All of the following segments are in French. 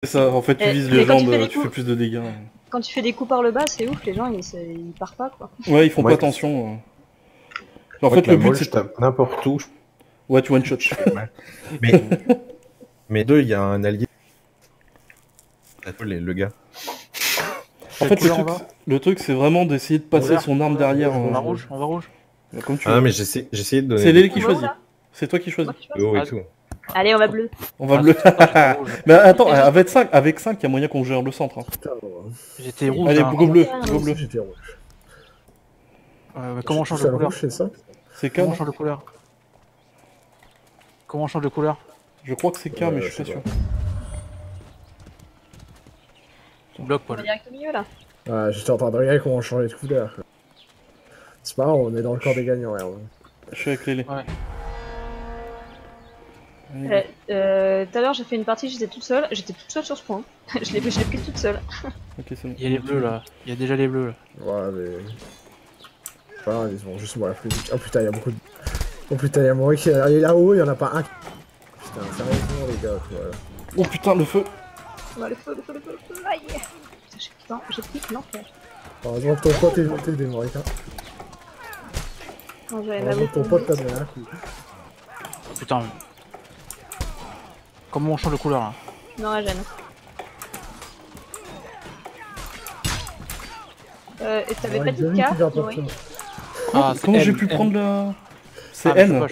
C'est ça, en fait tu vises les jambes, tu fais plus de dégâts. Quand tu fais des coups par le bas, c'est ouf, les gens ils partent pas quoi. Ouais, ils font pas attention. En fait, le but c'est. Je tape n'importe où. Ouais, tu one shot. Mais deux, il y a un allié. Le gars. En fait, le truc c'est vraiment d'essayer de passer son arme derrière. On va rouge, Comme tu veux. Ah, mais j'essaie de donner. C'est Lélé qui choisit. C'est toi qui choisis. Oh et tout. Allez, on va bleu. On va bleu. Mais attends, avec 5, il y a moyen qu'on gère le centre. J'étais rouge. Allez, go bleu. J'étais rouge. Comment on change de couleur? C'est K. Comment on change de couleur? Comment on change de couleur? Je crois que c'est K, mais je suis pas sûr. Bloc, Paul. On va direct au milieu là. Ah, j'étais en train de regarder comment changer de couleur. C'est pas grave, on est dans le corps des gagnants. Je suis avec Lélé. Ouais. Tout à l'heure j'ai fait une partie, j'étais toute seule sur ce point. je l'ai pris toute seule. Ok, c'est bon. Il y a les bleus là, il y a déjà les bleus là. Ouais, mais. Voilà, ils vont juste mourir plus vite. Oh putain, il y a beaucoup de. Oh putain, il y a Mori qui est là-haut, il y en a pas un. Putain, sérieusement, les gars, voilà. Oh putain, le feu! Ouais, le feu, aïe! Putain, j'ai pris l'enfer. Heureusement que ton pote est monté des Mori, hein. Heureusement que ton pote t'a donné un coup. Putain. Comment on change de couleur là? Non, la gêne. Et t'avais pas dit K? Oui. Ah, comment j'ai pu prendre la... C'est N.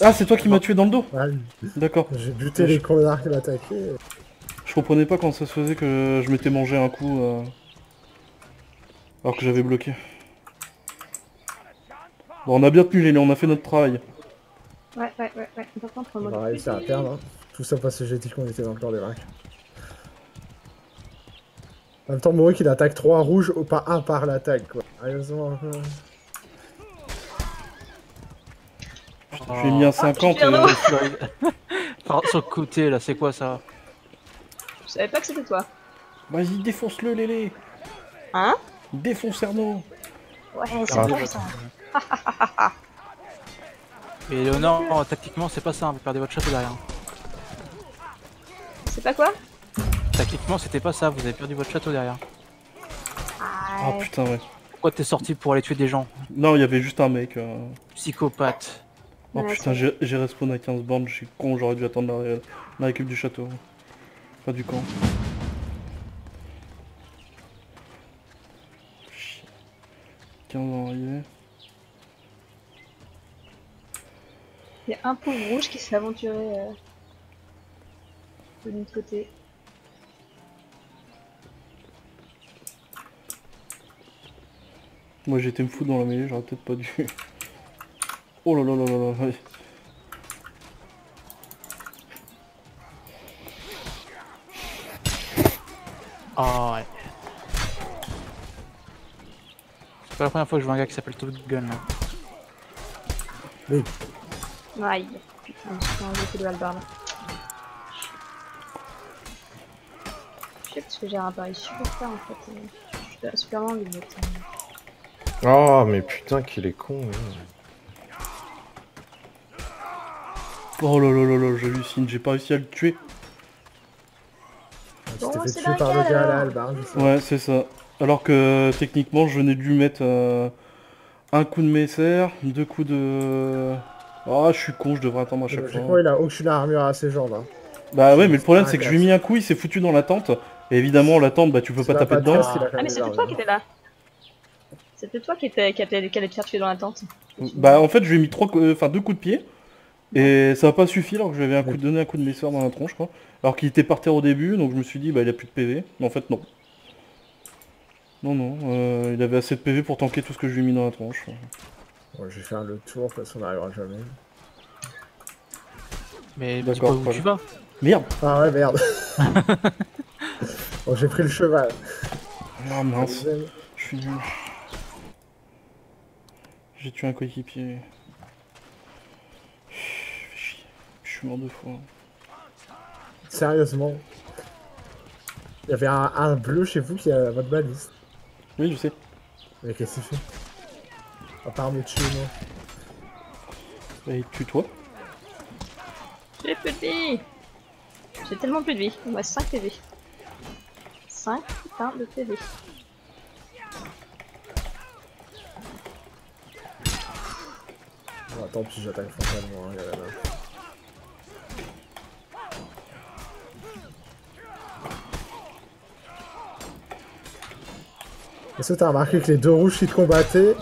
Ah, c'est toi qui m'as tué dans le dos? D'accord. J'ai buté les connards qui m'attaquaient. Je comprenais pas comment ça se faisait que je m'étais mangé un coup alors que j'avais bloqué. Bon, on a bien tenu Lélé, on a fait notre travail. Ouais. Par contre, on va réussir à perdre. Hein. Tout ça parce que j'ai dit qu'on était dans le corps des vainqueurs. En même temps, Mori qu'il attaque 3 rouges, pas 1 par l'attaque quoi. Sérieusement. J'ai mis un 50 sur le côté là, c'est quoi ça? Je savais pas que c'était toi. Vas-y, défonce-le Lélé. Hein? Défonce Ernaud. Ouais, c'est bon ça. Mais Léonore, tactiquement c'est pas ça, vous perdez votre château derrière. C'est pas quoi? Tactiquement c'était pas ça, vous avez perdu votre château derrière. Ah putain ouais. Pourquoi t'es sorti pour aller tuer des gens? Non, il y avait juste un mec. Psychopathe. Oh putain, j'ai respawn à 15 bornes, je suis con, j'aurais dû attendre la récup du château. Pas du camp. 15 ans arrivé. Il y a un pauvre rouge qui s'est aventuré de l'autre côté. Moi j'étais me foutre dans la mêlée, j'aurais peut-être pas dû. Oh là là là là là. Ah ouais. C'est pas la première fois que je vois un gars qui s'appelle Top Gun là. Oui. Aïe. Putain, je me suis enlevé que de halberd là. Je sais parce que j'ai un appareil super tard en fait. Je suis super loin de votre. Oh mais putain qu'il est con. Oh là là là là, j'hallucine, j'ai pas réussi à le tuer. Tu t'es fait tuer par le gars à la hallebarde. Ouais, c'est ça. Alors que techniquement, je venais de lui mettre un coup de messer, 2 coups de... Oh, je suis con, je devrais attendre à chaque fois. Il a aucune armure à ses jambes. Hein. Bah ouais, mais le problème c'est que je lui ai mis un coup, il s'est foutu dans la tente. Et évidemment, la tente, bah tu peux pas taper dedans. Ah mais c'était toi qui étais là. C'était toi qui allait te faire tuer dans la tente. Bah en fait, je lui ai mis 2 coups de pied. Et ça n'a pas suffi alors que je lui avais donné un coup de messer dans la tronche quoi. Alors qu'il était par terre au début, donc je me suis dit bah il a plus de PV. Mais en fait non. Non, il avait assez de PV pour tanker tout ce que je lui ai mis dans la tronche. Ouais, je vais faire le tour parce qu'on n'arrivera jamais. Mais d'accord, où tu vas? Merde. Ah ouais merde. Bon j'ai pris le cheval. Ah mince. Je suis nul. J'ai tué un coéquipier. Je suis mort 2 fois. Sérieusement. Il y avait un bleu chez vous qui a votre baliste. Oui, je sais. Mais qu'est-ce qu'il fait? À part me tuer, moi. Bah, il tue toi. J'ai plus de vie. J'ai tellement plus de vie. Il me reste 5 PV. 5 putain de PV. Oh, tant pis, j'attaque frontalement, hein, y'a la main. Est-ce que t'as remarqué que les deux rouges qui te combattaient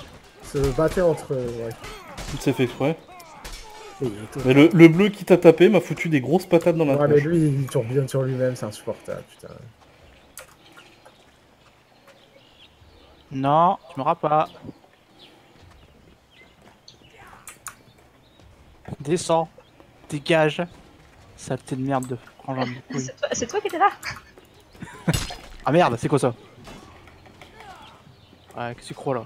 se battaient entre eux, ouais. C'est fait exprès. Et il est tout- Mais le bleu qui t'a tapé m'a foutu des grosses patates dans la Ouais, mais tronche. lui, il tourbillonne sur lui-même, c'est insupportable, putain. Non, tu m'auras pas. Descends. Dégage. Saleté de merde de frangin de couille. C'est toi qui étais là. Ah merde, c'est quoi ça? Ouais, qu'est-ce que tu crois là?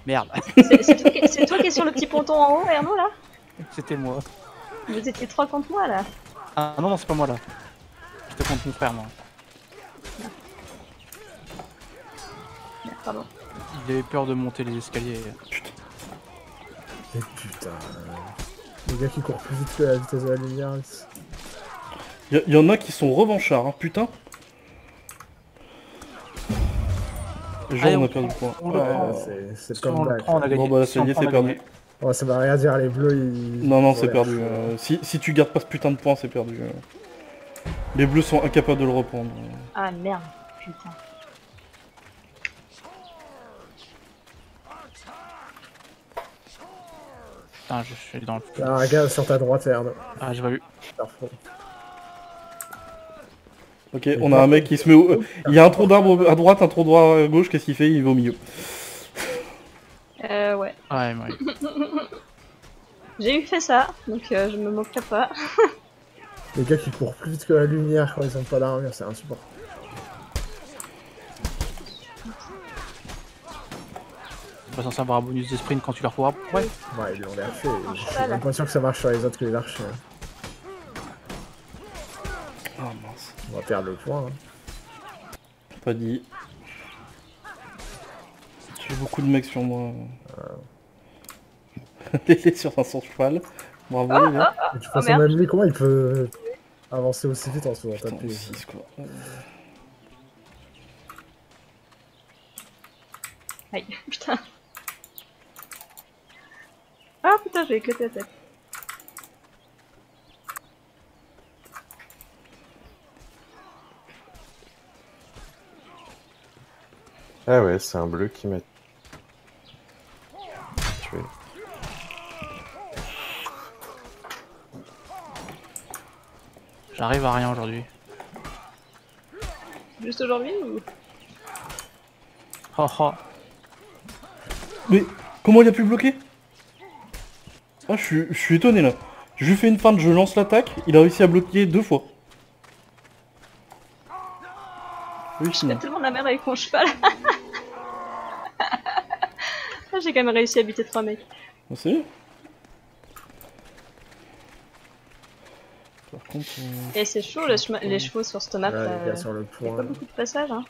Merde, C'est toi qui es sur le petit ponton en haut, Ernaud, là. c'était moi. Vous étiez 3 contre moi, là. Ah non, non, c'est pas moi là. J'étais contre mon frère, moi. Merde, pardon. Il avait peur de monter les escaliers. Et putain. Les gars qui courent plus vite que la vitesse de la lumière. Y en a qui sont revanchards, hein, putain. Genre, Allez, on a on perdu le point. on le prend. C'est Si comme on le back. prend, on a gagné. Bon bah Si ça on y le est, prend, c'est on a perdu. gagné. Oh, ça va rien dire, les bleus ils. Non, non, ils ont c'est l'air perdu. chauds. Si tu gardes pas ce putain de point, c'est perdu. Les bleus sont incapables de le reprendre. Ah merde, putain. Putain, je suis dans le... Ah, regarde sur ta droite, Ernaud. Ah, j'ai pas vu. Parfait. Ok, on a un mec qui se met au... Il y a un tronc d'arbre à droite, un tronc droit à gauche, qu'est-ce qu'il fait? Il va au milieu. Ouais. Ouais, ouais. J'ai eu fait ça, donc je me moquerai pas. Les gars qui courent plus vite que la lumière quand ils ont pas d'armure, c'est insupportable. T'es pas censé avoir un bonus de sprint quand tu leur cours. Ouais. Ouais, ils l'ont bien fait. Je suis cheval. même pas sûr que ça marche sur les autres que les archers. hein. Ah mince. On va perdre le point. Hein. Pas dit. J'ai beaucoup de mecs sur moi. Laissez sur un son cheval. Bravo les gars. Et de toute façon, merde. même lui, comment il peut avancer aussi vite en se faisant Putain, taper 6 quoi. Aïe, putain. Ah putain, j'ai éclaté la tête. Ah ouais, c'est un bleu qui m'a tué. J'arrive à rien aujourd'hui. Juste aujourd'hui ou... Oh oh. Mais comment il a pu le bloquer? Ah, je suis étonné là. Je lui fais une feinte, je lance l'attaque, il a réussi à bloquer 2 fois. Oui, Je fais sinon. tellement la merde avec mon cheval. Ah, j'ai quand même réussi à buter 3 mecs. Ah, c'est Par contre... Et c'est chaud les chevaux sur cette map. Ouais, les gars sur le Il y a pas point. beaucoup de passages, hein.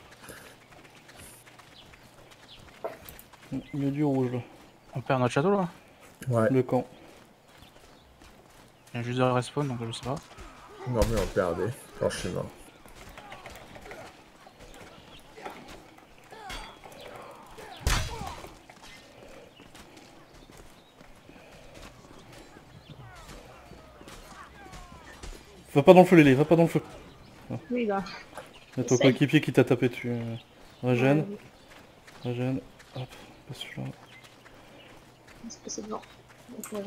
il y a du rouge là. On perd notre château là. Ouais, Le camp. Il y a juste de respawn donc je sais pas. non mais on perdait quand je suis mort. Va pas dans le feu Lélé, va pas dans le feu. Oui, bah. Y'a ton Essaye. coéquipier qui t'a tapé dessus. Régène, Régène. Hop, pas celui-là. C'est passé devant. Donc, ouais.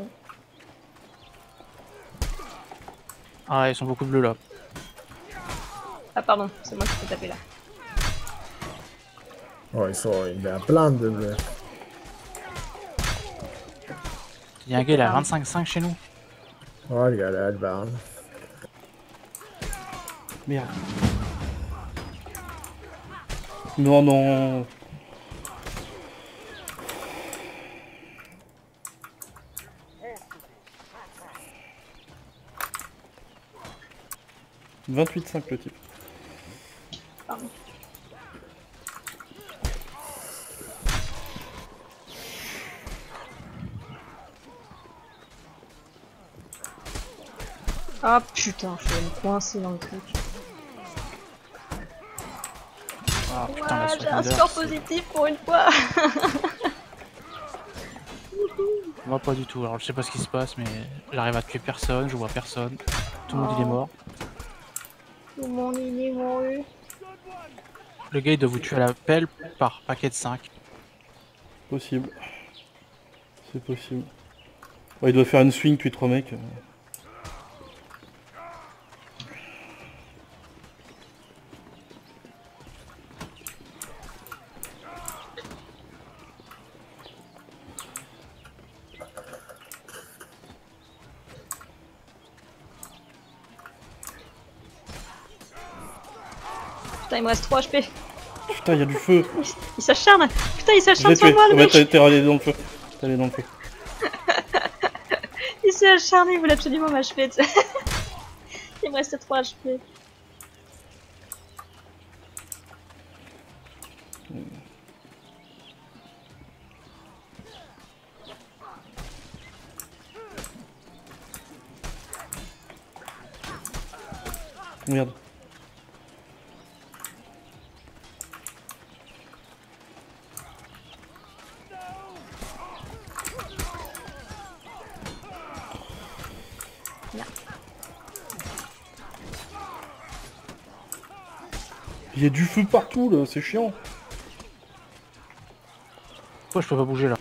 Ah, ils sont beaucoup bleus là. Ah pardon, c'est moi qui t'ai tapé là. Oh, il met à plein de bleus. Il y a un gars, il a 25-5 chez nous. Oh, les gars, la Albarn. Merde. Non, non. « 28-5 le type. Pardon. Ah putain, je vais me coincer dans le truc. Ah putain, la Ouais, j'ai un Survivor, score c'est- positif pour une fois. Moi pas du tout, alors je sais pas ce qui se passe mais j'arrive à tuer personne, je vois personne. Tout le monde il est Oh. mort. Tout le monde il est mouru. Le gars il doit vous tuer à la pelle par paquet de 5. Possible. C'est possible. Ouais, il doit faire une swing, tuer 3 mecs. Putain, il me reste 3 HP. Putain, il y a du feu. Il s'acharne. Putain, il Je s'acharne l'ai sur tué. moi, le Ouais, mec. t'es allé dans le feu. T'es allé dans le feu. Il s'est acharné, il voulait absolument m'achever. tu sais. Il me reste 3 HP. Merde. Il y a du feu partout là, c'est chiant. Pourquoi je peux pas bouger là?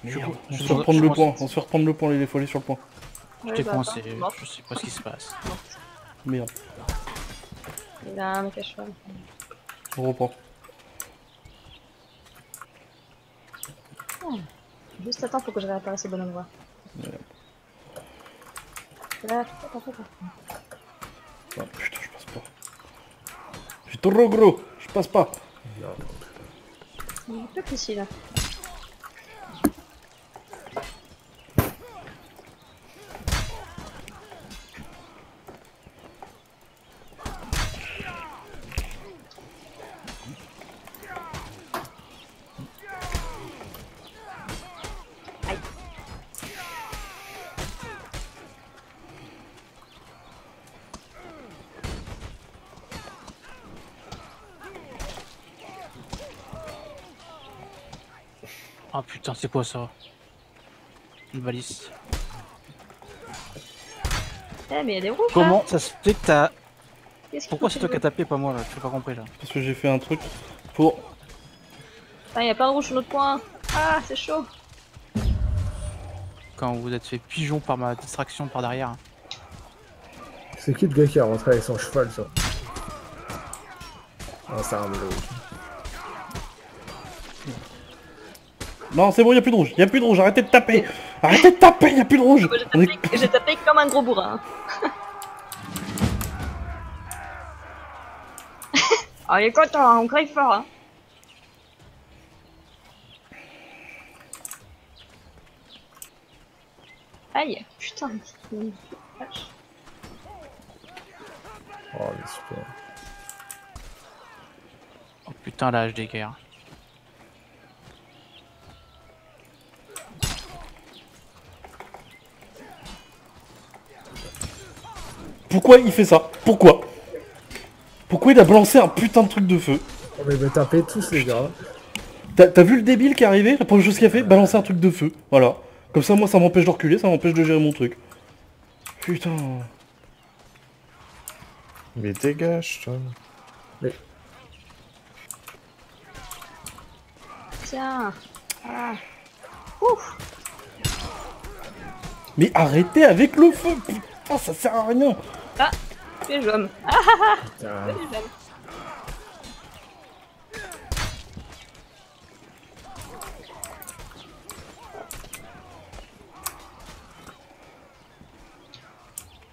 Merde. On je se suis fait reprendre dans- le je point, pense- on se fait reprendre le point, il faut aller sur le point. Je Ouais, t'ai bah, coincé, attends, mort. je sais pas ce qui se passe. Merde, Il a un mec à cheval. on reprend. Juste attends, faut que je réapparaisse au bon endroit. Merde. Là, attends. Ah, putain, je passe pas. Je suis trop gros, je passe pas. Il est peut-être ici là. Ah putain, c'est quoi ça? Une valise. Eh, mais il y a des rouges là. Comment ça se fait que t'as... Qu'est-ce qu'il Pourquoi faut c'est toi qui que as tapé, pas moi là? J'ai pas compris là. Parce que j'ai fait un truc pour... Ah, il y a plein de rouges sur notre point. Ah, c'est chaud. Quand vous êtes fait pigeon par ma distraction par derrière. C'est qui le gars qui est rentré avec son cheval, ça? Ah, c'est un bleu. Non, c'est bon, y a plus de rouge, y a plus de rouge, arrêtez de taper. Arrêtez de taper, y a plus de rouge. Moi, On est... j'ai tapé comme un gros bourrin. Ah, il est content, hein, on crie fort. Hein. Aïe, putain. Vache. Oh, mais super. Oh putain, la HD guerre. Pourquoi il fait ça? Pourquoi? Pourquoi il a balancé un putain de truc de feu? Oh, mais me tapez tous, les gars. T'as vu le débile qui est arrivé? La première chose qu'il a fait, balancer un truc de feu. Voilà. Comme ça, moi, ça m'empêche de reculer, ça m'empêche de gérer mon truc. Putain. Mais dégage, toi. Tiens. Ah. Ouf. Mais arrêtez avec le feu! Putain, ça sert à rien! Ah, tu es jaune. Ah, Tiens. tu es jaune.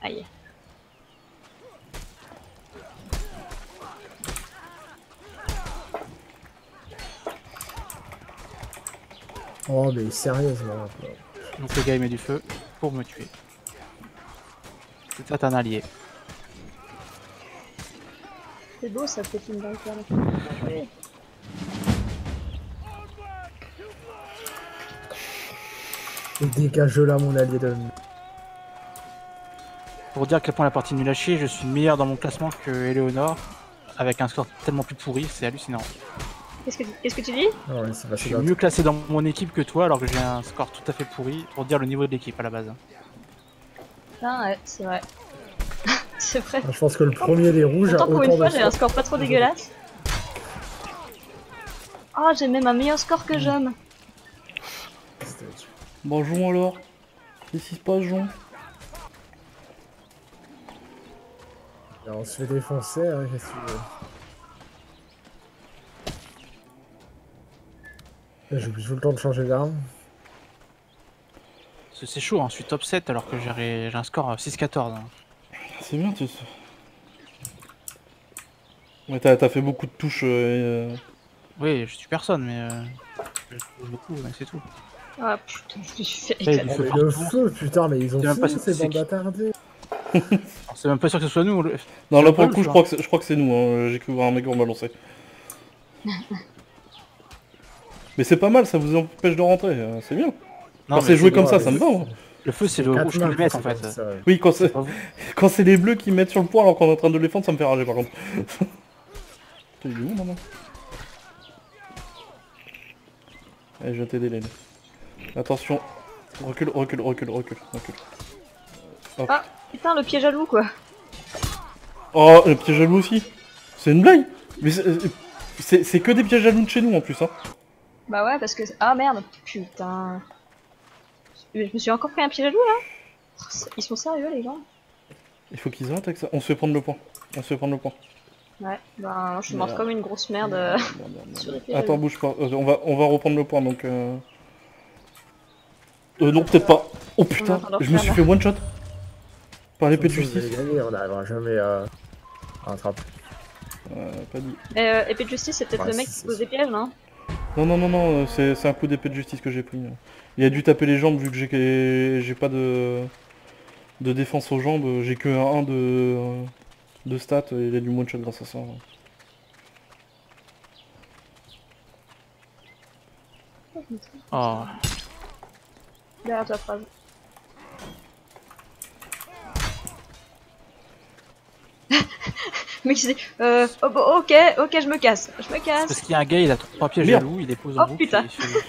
Aïe. Oh, mais sérieusement. Donc le gars il met du feu pour me tuer. C'est un allié. C'est beau ça, petit bunker. Oui. Et dégage là, mon allié de... Pour dire à quel point la partie nulle à chier, je suis meilleur dans mon classement que Eleonore, avec un score tellement plus pourri, c'est hallucinant. Qu'est-ce que tu dis? Ah ouais, c'est Je suis vachement mieux classé dans mon équipe que toi, alors que j'ai un score tout à fait pourri, pour dire le niveau de l'équipe à la base. Ah ouais, c'est vrai. C'est vrai. Je pense que le premier des rouges a Pourtant pour une autant fois de j'ai un score pas trop dégueulasse. Ah, j'ai même un meilleur score que Jom. Bon, jouons alors. Qu'est-ce qui se passe, jouons? On se fait défoncer, hein, qu'est-ce que tu veux. J'oublie tout le temps de changer d'arme. C'est chaud, hein, je suis top 7 alors que j'ai un score 6-14. Hein. C'est bien, tu sais. Ouais, t'as fait beaucoup de touches. Oui, je suis personne, mais je touche beaucoup, mais c'est tout. Ah putain, je me suis fait Ouais, éclater. Oh, mais le feu, putain, mais ils ont C'est même pas fini sûr ces que c'est bandes attardées. Alors, c'est même pas sûr que ce soit nous. Non, là C'est pour le un coup, peu, je crois que c'est nous. Hein. J'ai cru voir un mec me balancer. Mais c'est pas mal, ça vous empêche de rentrer. C'est bien. Non, Quand mais c'est joué comme ça, mais ça me va. Moi. Le feu, c'est le Quatre rouge qui mains le qui met sont en fait. comme ça, ouais. Oui, C'est pas vous. quand c'est les bleus qui mettent sur le point alors qu'on est en train de le défendre, ça me fait rager par contre. Putain, il est où maintenant? Allez, je vais t'aider, Lane. Attention. Recule. Hop. Ah putain, le piège à loup quoi. Oh, le piège à loup aussi. C'est une blague. Mais c'est que des pièges à loup de chez nous en plus. Hein. Bah ouais, parce que. Ah merde, putain. Je me suis encore pris un piège à loup là. Ils sont sérieux les gens. Il faut qu'ils arrêtent avec ça. On se fait prendre le point. Ouais, bah je suis morte Merde. comme une grosse merde Merde. sur les pièges à Attends, loup. bouge pas. On va reprendre le point donc. Non, peut-être pas. Oh putain, On attend je me suis fait one shot. Par l'épée de justice. Vous avez gagné, on n'arrivera jamais à rattraper. Pas dit. Épée de justice, c'est peut-être Ouais, le mec c'est- qui pose des pièges, non? Non, c'est un coup d'épée de justice que j'ai pris. Il a dû taper les jambes vu que j'ai pas de défense aux jambes. J'ai que un 1 de stats et il a dû one shot grâce à ça. Oh, Derrière ta phrase. Mais c'est. Oh, bon, ok, je me casse. c'est parce qu'il y a un gars, il a 3 pièges à Merde. loup, il les pose Oh, en boucle putain. et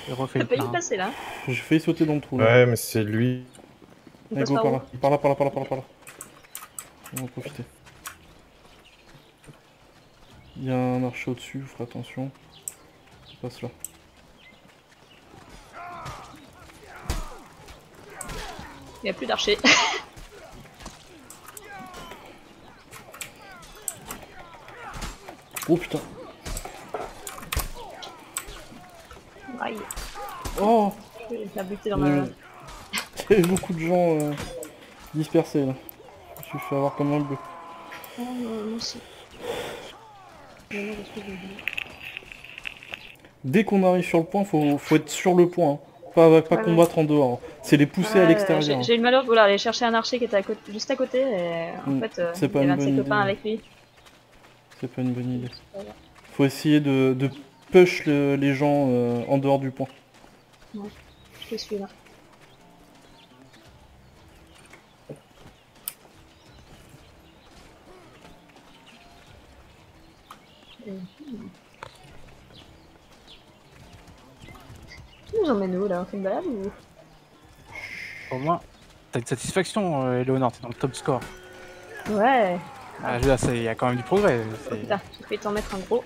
il refait T'as le pas eu plein. passer là. J'ai failli sauter dans le trou là. Ouais, mais c'est lui. On Allez, passe go par par où? là. Par là. On va en profiter. Il y a un archer au-dessus, faut attention. Je passe là. Il y a plus d'archers. Oh putain. Aïe, Oh, je vais faire buter dans il y ma. avait- il y avait beaucoup de gens dispersés là. Je me suis fait avoir comme un bleu. Oh, moi aussi. Dès qu'on arrive sur le point, faut être sur le point. Hein. Pas Ouais, combattre en dehors. C'est les pousser à l'extérieur. J'ai eu le malheur de vouloir aller chercher un archer qui était juste à côté et en Mm, fait c'est pas il y une avait un de ses bonne copains idée. avec lui. C'est pas une bonne idée. Voilà. Faut essayer de push les gens en dehors du point. Je te suis là. Tu nous emmènes où là? On fait une balade ou? Au moins, t'as une satisfaction, Eleonore, t'es dans le top score. Ouais. Ah, là, il y a quand même du progrès. Oh putain, j'ai failli t'en mettre un gros.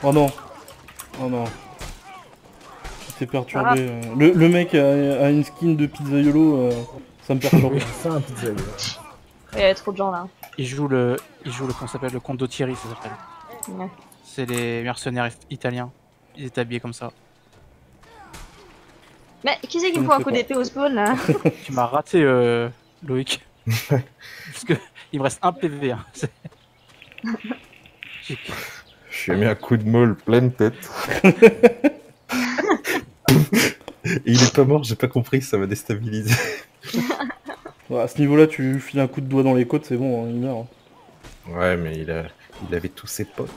Oh non. Oh non. J'étais perturbé. Le mec a une skin de pizzaiolo, ça me perturbe. C'est un pizzaïolo. Il y avait trop de gens là. Il joue qu'on s'appelle le comte d'Othiri, ça s'appelle. Ouais. C'est les mercenaires italiens. Ils étaient habillés comme ça. Mais qui c'est qui Je me ne faut un sais coup pas. d'épée au spawn là? Tu m'as raté, Loïc. Parce que il me reste un PV. Hein. J'ai- Je lui ai mis un coup de molle pleine tête. Et il est pas mort, j'ai pas compris, ça m'a déstabilisé. Ouais, à ce niveau-là, tu lui files un coup de doigt dans les côtes, c'est bon, hein, il meurt. Ouais, mais il avait tous ses potes.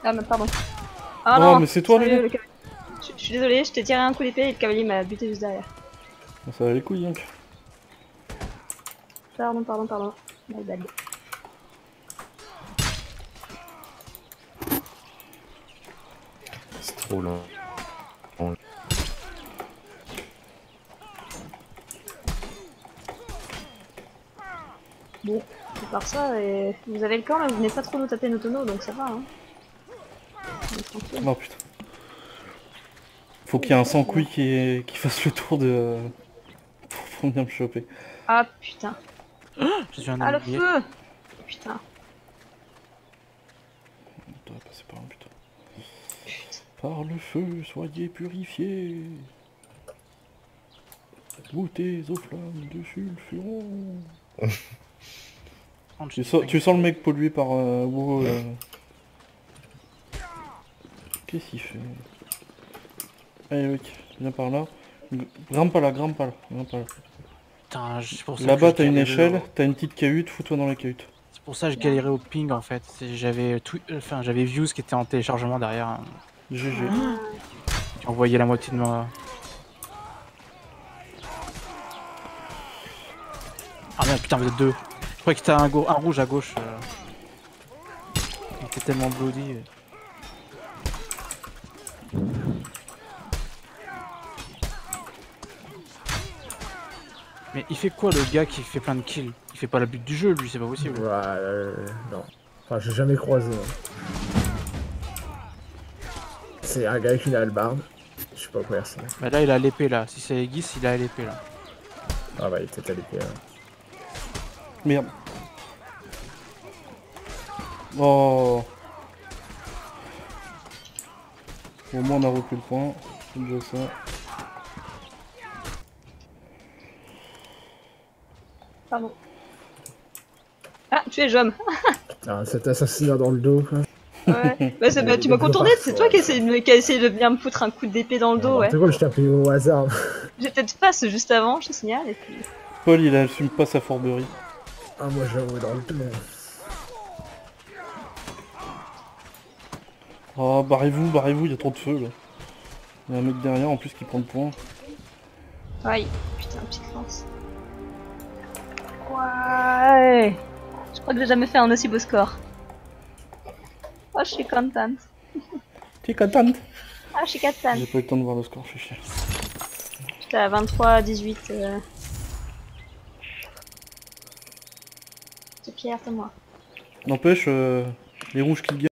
Ah, mais pardon. Ah Non, non, mais c'est toi, sérieux, Lulu. le cavalier. Je suis désolé, je t'ai tiré un coup d'épée et le cavalier m'a buté juste derrière. Ça va les couilles, donc. Pardon. My bad. C'est trop lent. Bon, à part ça, et... vous avez le camp là, vous venez pas trop nous taper nos tonneaux, donc ça va, hein. On est tranquille. Non, putain. Faut qu'il y ait un sans couille qui fasse le tour de... pour venir me choper. Ah putain. Je suis un Ah le allié. feu. Putain. On doit passer par là, putain. Par le feu, soyez purifiés. Goûtez aux flammes de sulfuron. Tu sens le mec pollué par WoW, Qu'est-ce qu'il fait? Allez mec, viens par là. Grimpe pas là. Putain, c'est pour ça Là-bas que t'as je une galérais échelle, au- t'as une petite cahute, fous-toi dans la cahute. C'est pour ça que je galérais au ping en fait. J'avais j'avais Views qui était en téléchargement derrière, hein, GG. qui envoyait la moitié de moi. Ah merde, putain, vous êtes deux. Je croyais que c'était un rouge à gauche. Il était tellement bloody. Mais il fait quoi le gars qui fait plein de kills? Il fait pas la but du jeu lui, c'est pas possible. Ouais, non. Enfin, j'ai jamais croisé. C'est un gars avec une hallebarde. Je sais pas quoi dire ça. Bah là il a l'épée là, si c'est Aegis il a l'épée là. Ah bah il était à l'épée. Merde. Oh. Au moins on a repris le point. C'est déjà ça. Pardon. Ah, tu es Jom. Ah, cet assassinat dans le dos, quoi. Ouais. Bah, bah, tu m'as contourné, c'est toi qui a essayé de venir me foutre un coup d'épée dans le dos, ouais. C'est quoi, je t'ai appelé au hasard. J'étais de face juste avant, je te signale, et puis... Paul il assume pas sa fourberie. Ah, moi j'avoue, dans le dos. Oh barrez-vous, il y a trop de feu là. Il y a un mec derrière en plus qui prend le point. Aïe, putain, petite lance. Ouais. Je crois que j'ai jamais fait un aussi beau score. Oh, je suis contente. Tu es contente? Ah, je suis contente. J'ai pas eu le temps de voir le score, je suis chier. J'étais à 23-18. C'est fier de moi. N'empêche, les rouges qui gagnent.